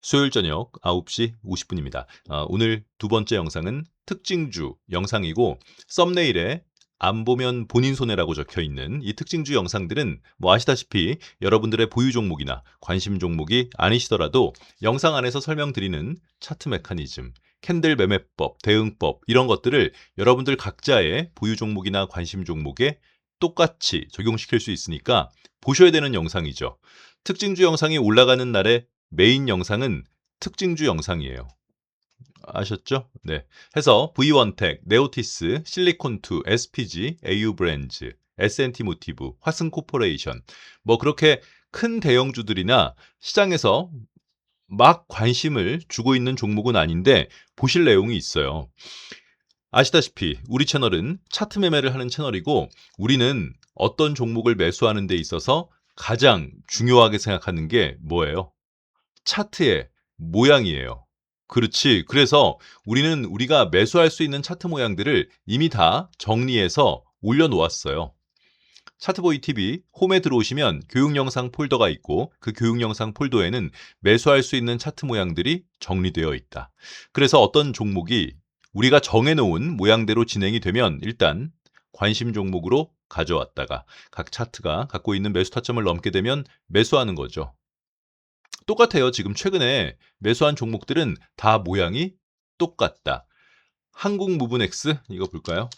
수요일 저녁 9시 50분입니다. 오늘 두 번째 영상은 특징주 영상이고 썸네일에 안 보면 본인 손해라고 적혀 있는 이 특징주 영상들은 뭐 아시다시피 여러분들의 보유 종목이나 관심 종목이 아니시더라도 영상 안에서 설명드리는 차트 메커니즘, 캔들 매매법, 대응법 이런 것들을 여러분들 각자의 보유 종목이나 관심 종목에 똑같이 적용시킬 수 있으니까 보셔야 되는 영상이죠. 특징주 영상이 올라가는 날에 메인 영상은 특징주 영상이에요. 아셨죠? 네. 해서 V원텍, 네오티스, 실리콘2, SPG, AU브랜즈, S&T 모티브, 화승코퍼레이션 뭐 그렇게 큰 대형주들이나 시장에서 막 관심을 주고 있는 종목은 아닌데 보실 내용이 있어요. 아시다시피 우리 채널은 차트 매매를 하는 채널이고 우리는 어떤 종목을 매수하는 데 있어서 가장 중요하게 생각하는 게 뭐예요? 차트의 모양이에요. 그렇지. 그래서 우리는 우리가 매수할 수 있는 차트 모양들을 이미 다 정리해서 올려놓았어요. 차트보이 TV 홈에 들어오시면 교육 영상 폴더가 있고 그 교육 영상 폴더에는 매수할 수 있는 차트 모양들이 정리되어 있다. 그래서 어떤 종목이 우리가 정해놓은 모양대로 진행이 되면 일단 관심 종목으로 가져왔다가 각 차트가 갖고 있는 매수 타점을 넘게 되면 매수하는 거죠. 똑같아요. 지금 최근에 매수한 종목들은 다 모양이 똑같다. 한국무브넥스 이거 볼까요?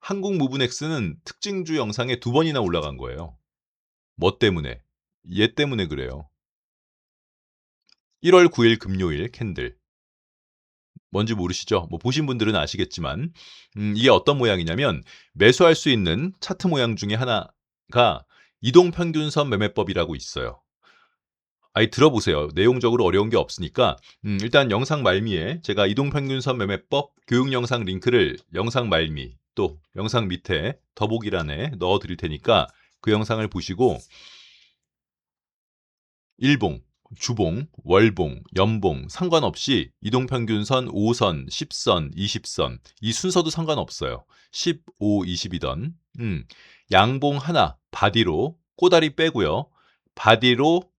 한국무브넥스는 특징주 영상에 2번이나 올라간 거예요. 뭐 때문에? 얘 때문에 그래요. 1월 9일 금요일 캔들. 뭔지 모르시죠? 뭐 보신 분들은 아시겠지만 이게 어떤 모양이냐면 매수할 수 있는 차트 모양 중에 하나가 이동평균선 매매법이라고 있어요. 아이 들어보세요. 내용적으로 어려운 게 없으니까 일단 영상 말미에 제가 이동평균선 매매법 교육 영상 링크를 영상 말미 또 영상 밑에 더보기란에 넣어 드릴 테니까 그 영상을 보시고 일봉, 주봉, 월봉, 연봉 상관없이 이동평균선 5선, 10선, 20선 이 순서도 상관없어요. 15, 20이던 양봉 하나 바디로 꼬다리 빼고요. 바디로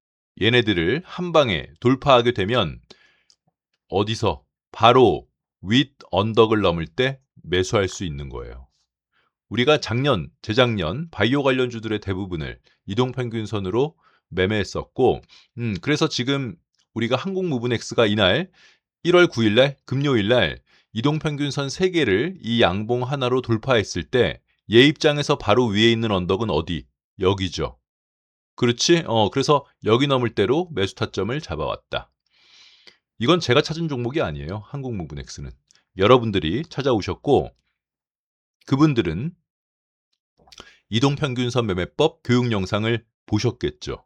얘네들을 한 방에 돌파하게 되면 어디서 바로 윗 언덕을 넘을 때 매수할 수 있는 거예요. 우리가 작년, 재작년 바이오 관련주들의 대부분을 이동평균선으로 매매했었고 그래서 지금 우리가 한국무브넥스가 이날 1월 9일 날 금요일 날 이동평균선 3개를 이 양봉 하나로 돌파했을 때 얘 입장에서 바로 위에 있는 언덕은 어디? 여기죠. 그렇지? 그래서 여기 넘을 대로 매수 타점을 잡아왔다. 이건 제가 찾은 종목이 아니에요. 한국무브넥스는. 여러분들이 찾아오셨고 그분들은 이동평균선 매매법 교육 영상을 보셨겠죠.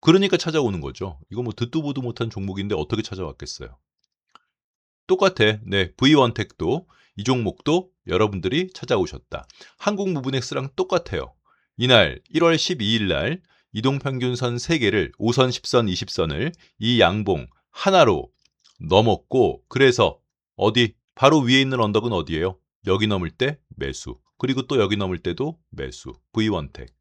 그러니까 찾아오는 거죠. 이거 뭐 듣도 보도 못한 종목인데 어떻게 찾아왔겠어요. 똑같아. 네, V원텍도 이 종목도 여러분들이 찾아오셨다. 한국무브넥스랑 똑같아요. 이날 1월 12일 날 이동평균선 3개를 5선, 10선, 20선을 이 양봉 하나로 넘었고 그래서 어디 바로 위에 있는 언덕은 어디예요? 여기 넘을 때 매수. 그리고 또 여기 넘을 때도 매수. V원텍.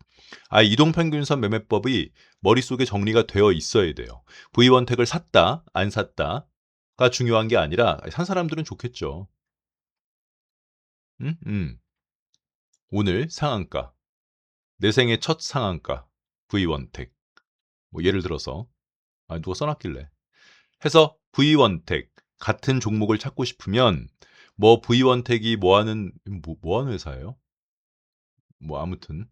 이동평균선 매매법이 머릿속에 정리가 되어 있어야 돼요. V원텍을 샀다, 안 샀다가 중요한 게 아니라 산 사람들은 좋겠죠. 음? 오늘 상한가, 내 생애 첫 상한가, V원텍. 뭐 예를 들어서 누가 써놨길래 해서 V원텍 같은 종목을 찾고 싶으면 뭐 V원텍이 뭐 하는 회사예요? 뭐 아무튼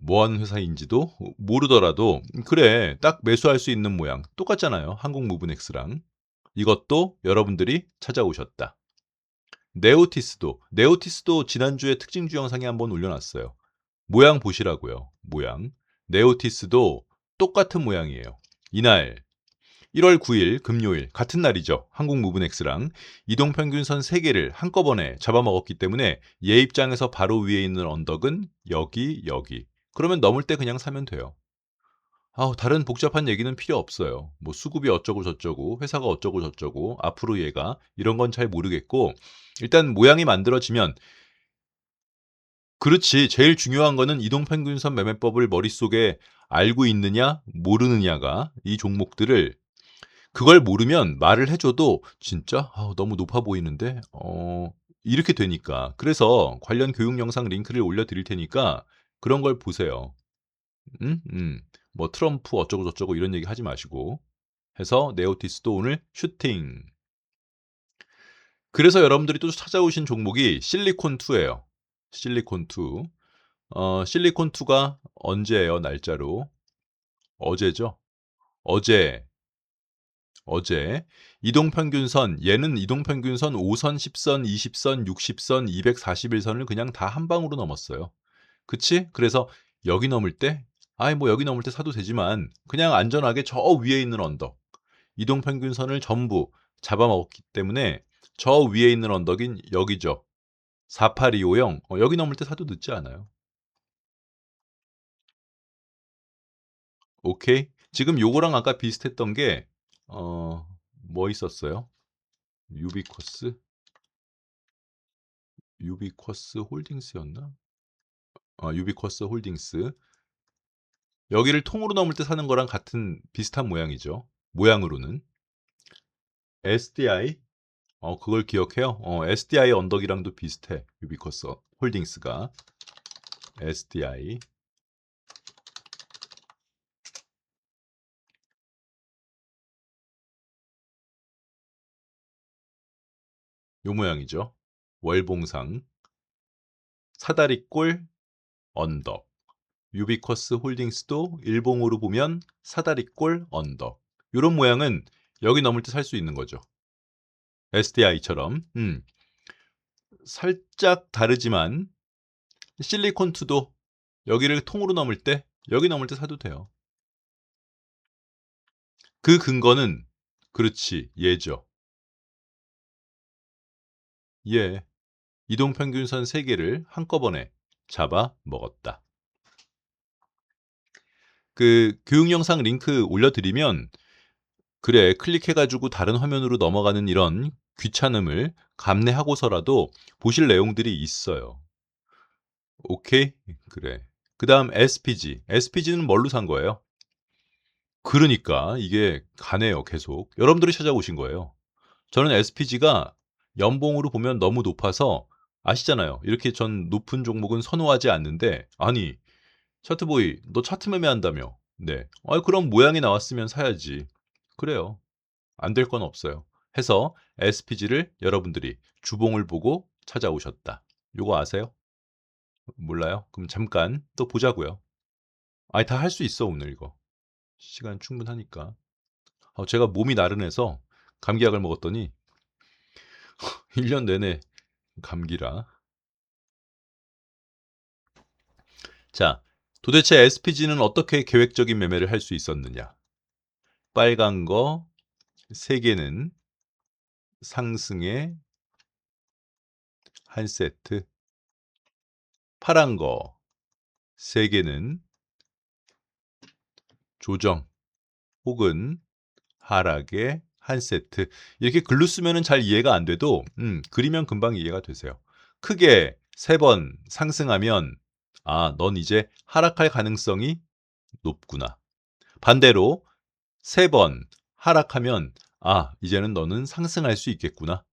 뭐 하는 회사인지도 모르더라도 그래 딱 매수할 수 있는 모양 똑같잖아요. 한국무브넥스랑 이것도 여러분들이 찾아오셨다. 네오티스도 지난주에 특징주 영상에 한번 올려놨어요. 모양 보시라고요. 모양. 네오티스도 똑같은 모양이에요. 이날 1월 9일 금요일 같은 날이죠. 한국무브넥스랑 이동평균선 3개를 한꺼번에 잡아먹었기 때문에 얘 입장에서 바로 위에 있는 언덕은 여기. 그러면 넘을 때 그냥 사면 돼요. 다른 복잡한 얘기는 필요 없어요. 뭐 수급이 어쩌고 저쩌고 회사가 어쩌고 저쩌고 앞으로 얘가 이런 건 잘 모르겠고 일단 모양이 만들어지면 그렇지. 제일 중요한 거는 이동평균선 매매법을 머릿속에 알고 있느냐 모르느냐가 이 종목들을 그걸 모르면 말을 해 줘도 "진짜? 너무 높아 보이는데?" 이렇게 되니까. 그래서 관련 교육 영상 링크를 올려 드릴 테니까 그런 걸 보세요. 음? 뭐 트럼프 어쩌고 저쩌고 이런 얘기 하지 마시고 해서 네오티스도 오늘 슈팅. 그래서 여러분들이 또 찾아오신 종목이 실리콘2예요. 실리콘2. 실리콘2가 언제예요 날짜로? 어제죠. 어제, 어제 이동평균선 얘는 이동평균선 5 선, 10 선, 20 선, 60 선, 241 선을 그냥 다 한 방으로 넘었어요. 그치? 그래서 여기 넘을 때 아이 뭐 여기 넘을 때 사도 되지만 그냥 안전하게 저 위에 있는 언덕 이동평균선을 전부 잡아먹었기 때문에 저 위에 있는 언덕인 여기죠. 48250 여기 넘을 때 사도 늦지 않아요. 오케이. 지금 요거랑 아까 비슷했던 게 뭐 있었어요? 유비쿼스? 유비쿼스 홀딩스였나? 유비쿼스 홀딩스. 여기를 통으로 넘을 때 사는 거랑 같은 비슷한 모양이죠. 모양으로는. SDI 그걸 기억해요? SDI 언덕이랑도 비슷해. 유비쿼스 홀딩스가. SDI. 요 모양이죠. 월봉상. 사다리꼴 언덕. 유비쿼스 홀딩스도 일봉으로 보면 사다리꼴 언덕. 요런 모양은 여기 넘을 때 살 수 있는 거죠. SDI처럼. 살짝 다르지만 실리콘2도 여기를 통으로 넘을 때 여기 넘을 때 사도 돼요. 그 근거는 그렇지. 얘죠. 얘. 이동평균선 3개를 한꺼번에 잡아 먹었다. 그 교육 영상 링크 올려드리면 그래 클릭해가지고 다른 화면으로 넘어가는 이런 귀찮음을 감내하고서라도 보실 내용들이 있어요. 오케이? 그래. 그 다음 SPG. SPG는 뭘로 산 거예요? 그러니까 이게 가네요 계속. 여러분들이 찾아오신 거예요. 저는 SPG가 연봉으로 보면 너무 높아서 아시잖아요. 이렇게 전 높은 종목은 선호하지 않는데 아니 차트보이 너 차트 매매한다며. 네. 그럼 모양이 나왔으면 사야지. 그래요. 안 될 건 없어요. 해서 SPG를 여러분들이 주봉을 보고 찾아오셨다. 요거 아세요? 몰라요? 그럼 잠깐 또 보자고요. 아니 다 할 수 있어 오늘 이거. 시간 충분하니까. 제가 몸이 나른해서 감기약을 먹었더니 1년 내내 감기라. 자, 도대체 SPG는 어떻게 계획적인 매매를 할 수 있었느냐? 빨간 거 3개는 상승의 한 세트, 파란 거 3개는 조정 혹은 하락의 한 세트. 이렇게 글로 쓰면은 잘 이해가 안 돼도 그리면 금방 이해가 되세요. 크게 3번 상승하면 넌 이제 하락할 가능성이 높구나. 반대로 3번 하락하면 이제는 너는 상승할 수 있겠구나.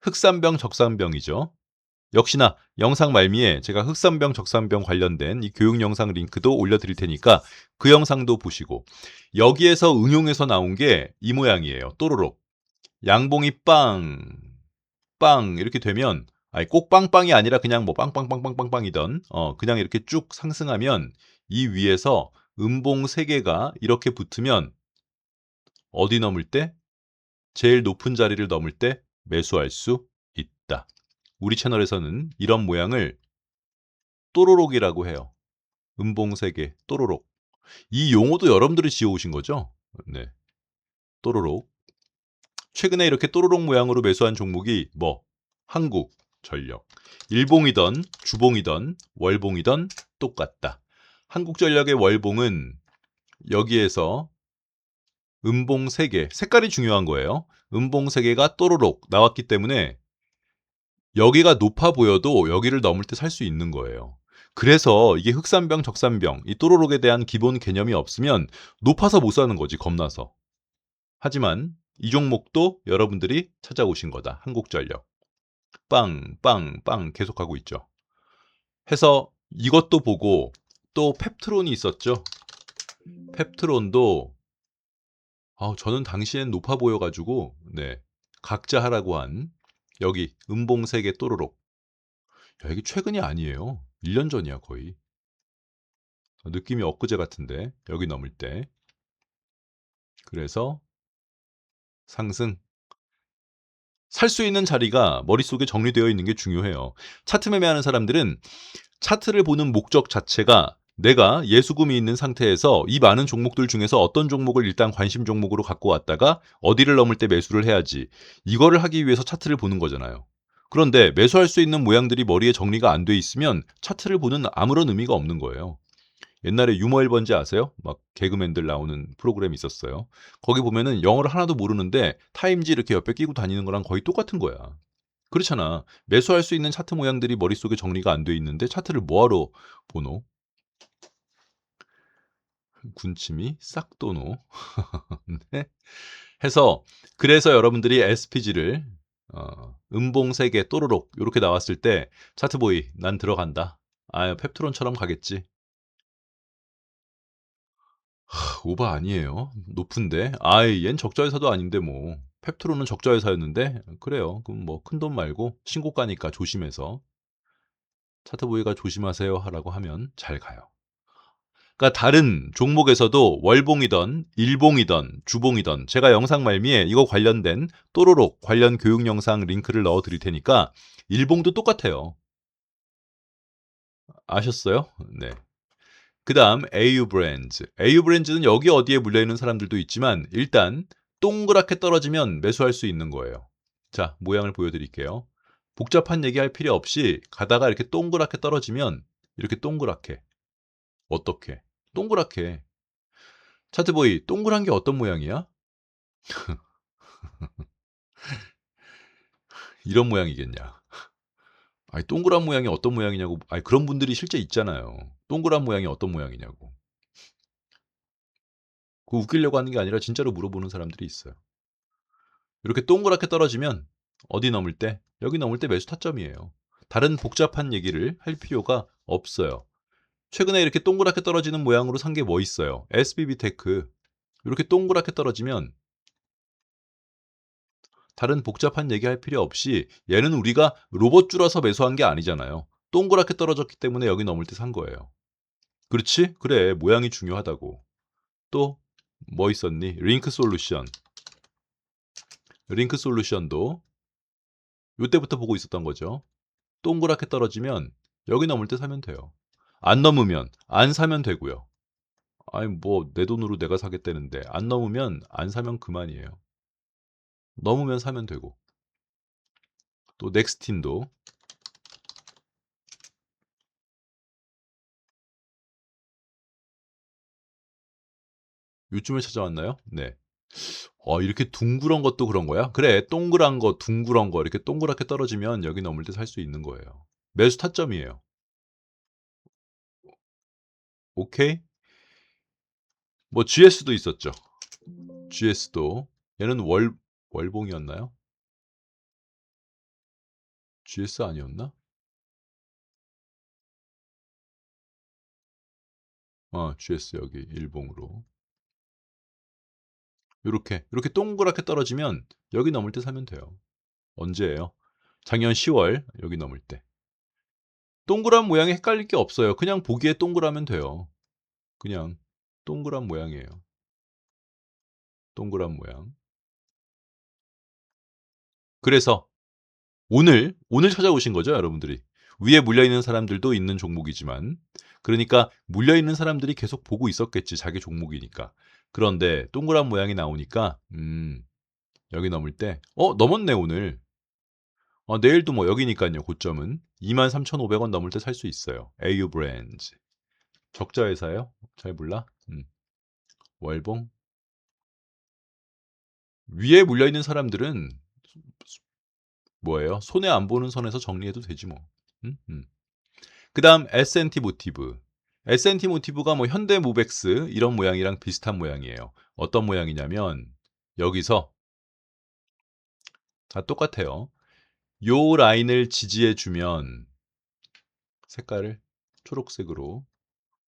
흑산병, 적산병이죠. 역시나 영상 말미에 제가 흑산병, 적산병 관련된 이 교육 영상 링크도 올려드릴 테니까 그 영상도 보시고 여기에서 응용해서 나온 게 이 모양이에요. 또로록. 양봉이 빵 이렇게 되면 꼭 빵빵이 아니라 그냥 뭐 빵빵빵빵빵빵이던 그냥 이렇게 쭉 상승하면 이 위에서 음봉 3개가 이렇게 붙으면 어디 넘을 때? 제일 높은 자리를 넘을 때 매수할 수 있다. 우리 채널에서는 이런 모양을 또로록이라고 해요. 음봉 3개, 또로록. 이 용어도 여러분들이 지어오신 거죠? 네. 또로록. 최근에 이렇게 또로록 모양으로 매수한 종목이 한국전력. 일봉이던 주봉이던 월봉이던 똑같다. 한국전력의 월봉은 여기에서 음봉 3개, 색깔이 중요한 거예요. 음봉 3개가 또로록 나왔기 때문에 여기가 높아 보여도 여기를 넘을 때 살 수 있는 거예요. 그래서 이게 흑산병, 적산병 이 또로록에 대한 기본 개념이 없으면 높아서 못 사는 거지 겁나서. 하지만 이 종목도 여러분들이 찾아오신 거다. 한국전력. 빵, 빵, 빵 계속하고 있죠. 해서 이것도 보고 또 펩트론이 있었죠. 펩트론도 저는 당시엔 높아 보여 가지고 네. 각자 하라고 한 여기 음봉 3개 또로록. 야 이게 최근이 아니에요. 1년 전이야 거의. 느낌이 엊그제 같은데 여기 넘을 때. 그래서 상승. 살 수 있는 자리가 머릿속에 정리되어 있는 게 중요해요. 차트 매매하는 사람들은 차트를 보는 목적 자체가 내가 예수금이 있는 상태에서 이 많은 종목들 중에서 어떤 종목을 일단 관심 종목으로 갖고 왔다가 어디를 넘을 때 매수를 해야지. 이거를 하기 위해서 차트를 보는 거잖아요. 그런데 매수할 수 있는 모양들이 머리에 정리가 안 돼 있으면 차트를 보는 아무런 의미가 없는 거예요. 옛날에 유머 1번지 아세요? 막 개그맨들 나오는 프로그램이 있었어요. 거기 보면은 영어를 하나도 모르는데 타임지 이렇게 옆에 끼고 다니는 거랑 거의 똑같은 거야. 그렇잖아. 매수할 수 있는 차트 모양들이 머릿속에 정리가 안 돼 있는데 차트를 뭐하러 보노? 군침이 싹 도노. 네. 해서 그래서 여러분들이 SPG를 음봉 3개 또로록 요렇게 나왔을 때 차트 보이 난 들어간다. 펩트론처럼 가겠지. 오바 아니에요. 높은데. 얜 적자회사도 아닌데 뭐. 펩트론은 적자회사였는데 그래요. 그럼 뭐 큰돈 말고 신고가니까 조심해서 차트 보이가 조심하세요 하라고 하면 잘 가요. 그러니까 다른 종목에서도 월봉이든 일봉이든 주봉이든 제가 영상 말미에 이거 관련된 또로록 관련 교육 영상 링크를 넣어 드릴 테니까 일봉도 똑같아요. 아셨어요? 네. 그다음 AU 브랜즈. AU 브랜즈는 여기 어디에 물려 있는 사람들도 있지만 일단 동그랗게 떨어지면 매수할 수 있는 거예요. 자, 모양을 보여 드릴게요. 복잡한 얘기할 필요 없이 가다가 이렇게 동그랗게 떨어지면 이렇게 동그랗게 어떻게? 동그랗게. 차트보이 동그란 게 어떤 모양이야? 이런 모양이겠냐. 아니 동그란 모양이 어떤 모양이냐고. 아니 그런 분들이 실제 있잖아요. 동그란 모양이 어떤 모양이냐고. 그거 웃기려고 하는 게 아니라 진짜로 물어보는 사람들이 있어요. 이렇게 동그랗게 떨어지면 어디 넘을 때? 여기 넘을 때 매수 타점이에요. 다른 복잡한 얘기를 할 필요가 없어요. 최근에 이렇게 동그랗게 떨어지는 모양으로 산 게 뭐 있어요? SBB테크. 이렇게 동그랗게 떨어지면 다른 복잡한 얘기할 필요 없이 얘는 우리가 로봇 줄어서 매수한 게 아니잖아요. 동그랗게 떨어졌기 때문에 여기 넘을 때 산 거예요. 그렇지? 그래. 모양이 중요하다고. 또 뭐 있었니? 링크 솔루션. 링크 솔루션도 요때부터 보고 있었던 거죠. 동그랗게 떨어지면 여기 넘을 때 사면 돼요. 안 넘으면 안 사면 되고요. 아니 뭐 내 돈으로 내가 사겠다는데 안 넘으면 안 사면 그만이에요. 넘으면 사면 되고. 또 넥스틴도 요즘에 찾아왔나요? 네. 이렇게 둥그런 것도 그런 거야? 그래, 동그란 거, 둥그런 거 이렇게 동그랗게 떨어지면 여기 넘을 때 살 수 있는 거예요. 매수 타점이에요. 오케이? 뭐 GS도 있었죠. GS도 얘는 월봉이었나요? GS 아니었나? GS 여기 일봉으로. 요렇게 동그랗게 떨어지면 여기 넘을 때 사면 돼요. 언제예요? 작년 10월 여기 넘을 때. 동그란 모양이 헷갈릴 게 없어요. 그냥 보기에 동그라면 돼요. 그냥 동그란 모양이에요. 동그란 모양. 그래서 오늘 찾아오신 거죠, 여러분들이. 위에 물려 있는 사람들도 있는 종목이지만 그러니까 물려 있는 사람들이 계속 보고 있었겠지, 자기 종목이니까. 그런데 동그란 모양이 나오니까 여기 넘을 때 넘었네 오늘. 내일도 뭐 여기니깐요. 고점은 23,500원 넘을 때 살 수 있어요. AU 브랜드. 적자 회사예요? 잘 몰라? 월봉. 위에 물려 있는 사람들은 뭐예요? 손해 안 보는 선에서 정리해도 되지 뭐. 음? 그다음 S&T 모티브. S&T 모티브가 뭐 현대모백스 이런 모양이랑 비슷한 모양이에요. 어떤 모양이냐면 여기서 다 똑같아요. 요 라인을 지지해 주면 색깔을 초록색으로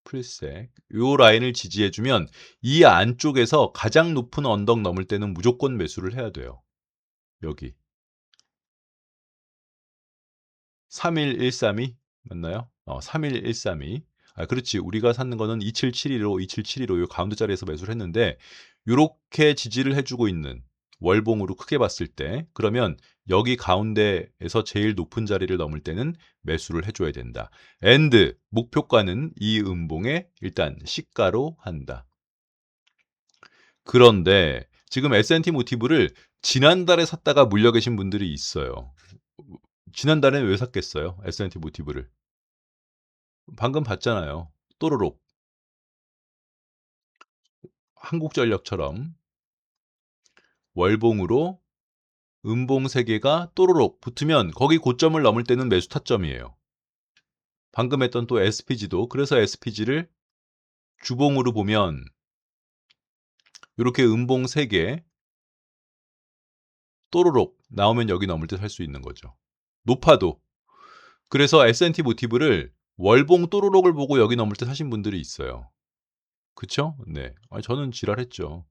풀색. 요 라인을 지지해 주면 이 안쪽에서 가장 높은 언덕 넘을 때는 무조건 매수를 해야 돼요. 여기 31132 맞나요? 31132. 아 그렇지. 우리가 샀는 거는 27715, 2775 요 가운데 자리에서 매수를 했는데 요렇게 지지를 해 주고 있는 월봉으로 크게 봤을 때 그러면 여기 가운데에서 제일 높은 자리를 넘을 때는 매수를 해 줘야 된다. and 목표가는 이 음봉의 일단 시가로 한다. 그런데 지금 S&T 모티브를 지난달에 샀다가 물려 계신 분들이 있어요. 지난달에는 왜 샀겠어요? S&T 모티브를. 방금 봤잖아요. 또로록. 한국전력처럼 월봉으로 음봉 3개가 또로록 붙으면 거기 고점을 넘을 때는 매수 타점이에요. 방금 했던 또 SPG도 그래서 SPG를 주봉으로 보면 이렇게 음봉 3개 또로록 나오면 여기 넘을 때 살 수 있는 거죠. 높아도. 그래서 S&T 모티브를 월봉 또로록을 보고 여기 넘을 때 사신 분들이 있어요. 그쵸? 네. 저는 지랄했죠.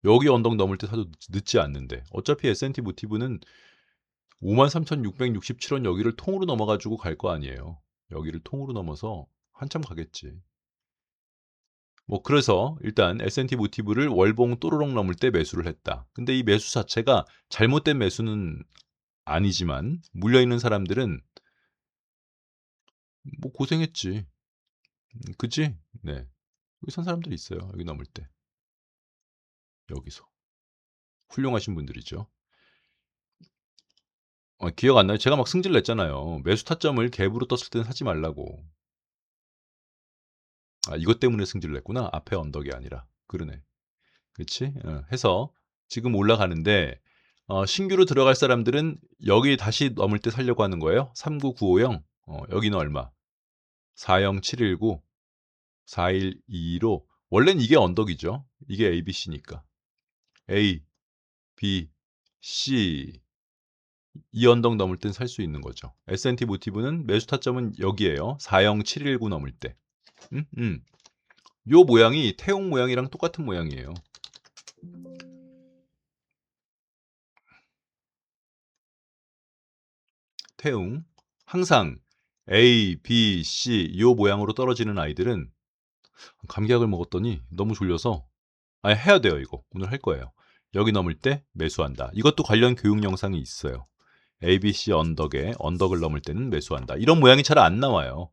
여기 언덕 넘을 때 사도 늦지 않는데. 어차피 S&T 모티브는 53,667원 여기를 통으로 넘어가지고 갈 거 아니에요. 여기를 통으로 넘어서 한참 가겠지. 뭐 그래서 일단 S&T 모티브를 월봉 또르륵 넘을 때 매수를 했다. 근데 이 매수 자체가 잘못된 매수는 아니지만 물려있는 사람들은 뭐 고생했지. 그치? 네. 여기 산 사람들이 있어요. 여기 넘을 때. 여기서. 훌륭하신 분들이죠. 기억 안 나요? 제가 막 승질 냈잖아요. 매수 타점을 갭으로 떴을 때는 사지 말라고. 이것 때문에 승질 냈구나. 앞에 언덕이 아니라. 그러네. 그치? 해서 지금 올라가는데 신규로 들어갈 사람들은 여기 다시 넘을 때 살려고 하는 거예요. 39950 여기는 얼마? 40719 4122로 원래는 이게 언덕이죠. 이게 ABC니까. A, B, C 이 언덕 넘을 땐 살 수 있는 거죠. S&T 모티브는 매수 타점은 여기에요. 40719 넘을 때. 요 모양이 태용 모양이랑 똑같은 모양이에요. 태웅 항상 A, B, C 이 모양으로 떨어지는 아이들은 감기약을 먹었더니 너무 졸려서 해야 돼요. 이거 오늘 할 거예요. 여기 넘을 때 매수한다. 이것도 관련 교육 영상이 있어요. A, B, C 언덕에 언덕을 넘을 때는 매수한다. 이런 모양이 잘 안 나와요.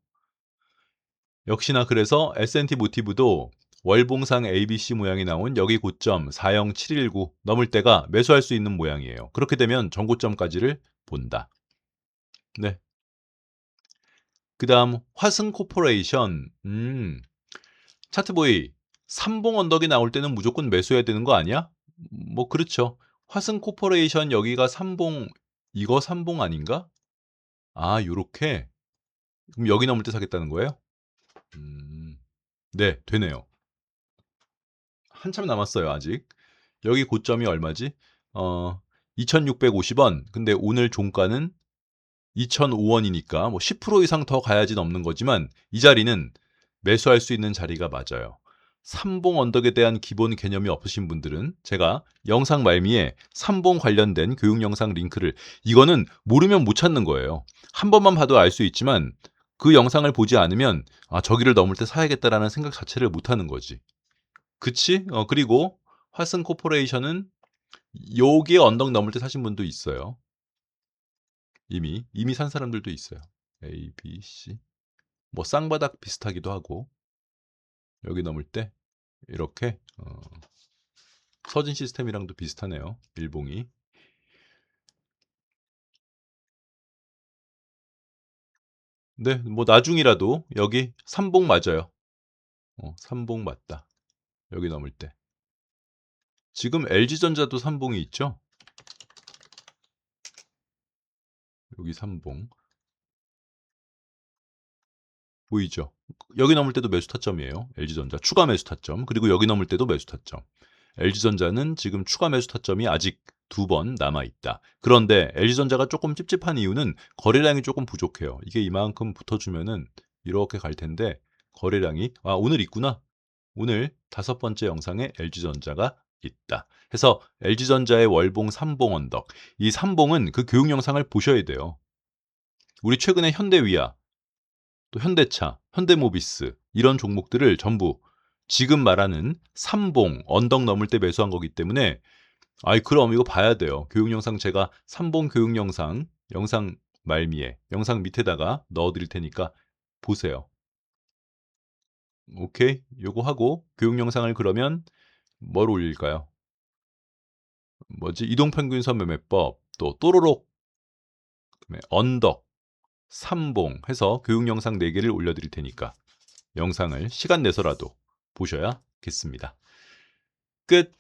역시나 그래서 S&T 모티브도 월봉상 ABC 모양이 나온 여기 고점 40719 넘을 때가 매수할 수 있는 모양이에요. 그렇게 되면 전고점까지를 본다. 네. 그다음 화승 코퍼레이션. 차트보이 3봉 언덕이 나올 때는 무조건 매수해야 되는 거 아니야? 뭐 그렇죠. 화승 코퍼레이션 여기가 3봉 이거 3봉 아닌가? 요렇게. 그럼 여기 넘을 때 사겠다는 거예요? 네, 되네요. 한참 남았어요, 아직. 여기 고점이 얼마지? 2,650원. 근데 오늘 종가는 2,005원이니까 뭐 10% 이상 더 가야지 넘는 거지만 이 자리는 매수할 수 있는 자리가 맞아요. 삼봉 언덕에 대한 기본 개념이 없으신 분들은 제가 영상 말미에 삼봉 관련된 교육 영상 링크를 이거는 모르면 못 찾는 거예요. 한 번만 봐도 알 수 있지만 그 영상을 보지 않으면 저기를 넘을 때 사야겠다라는 생각 자체를 못 하는 거지. 그치? 그리고 화승 코퍼레이션은 여기에 언덕 넘을 때 사신 분도 있어요. 이미 산 사람들도 있어요. A, B, C. 뭐 쌍바닥 비슷하기도 하고 여기 넘을 때 이렇게 서진 시스템이랑도 비슷하네요. 일봉이. 네, 뭐 나중이라도 여기 삼봉 맞아요. 삼봉 맞다. 여기 넘을 때. 지금 LG전자도 삼봉이 있죠? 여기 삼봉. 보이죠? 여기 넘을 때도 매수 타점이에요. LG전자 추가 매수 타점. 그리고 여기 넘을 때도 매수 타점. LG전자는 지금 추가 매수 타점이 아직 2번 남아 있다. 그런데 LG전자가 조금 찝찝한 이유는 거래량이 조금 부족해요. 이게 이만큼 붙어주면은 이렇게 갈 텐데 거래량이 오늘 있구나. 오늘 5번째 영상에 LG전자가 있다. 해서 LG전자의 월봉, 삼봉 언덕. 이 삼봉은 그 교육 영상을 보셔야 돼요. 우리 최근에 현대위아, 또 현대차, 현대모비스 이런 종목들을 전부 지금 말하는 삼봉 언덕 넘을 때 매수한 거기 때문에 그럼 이거 봐야 돼요. 교육 영상 제가 삼봉 교육 영상 말미에 영상 밑에다가 넣어 드릴 테니까 보세요. 오케이? 요거 하고 교육 영상을 그러면 뭘 올릴까요? 이동평균선 매매법, 또 또로록, 그다음에 언덕, 삼봉 해서 교육 영상 4개를 올려 드릴 테니까 영상을 시간 내서라도 보셔야겠습니다. 끝.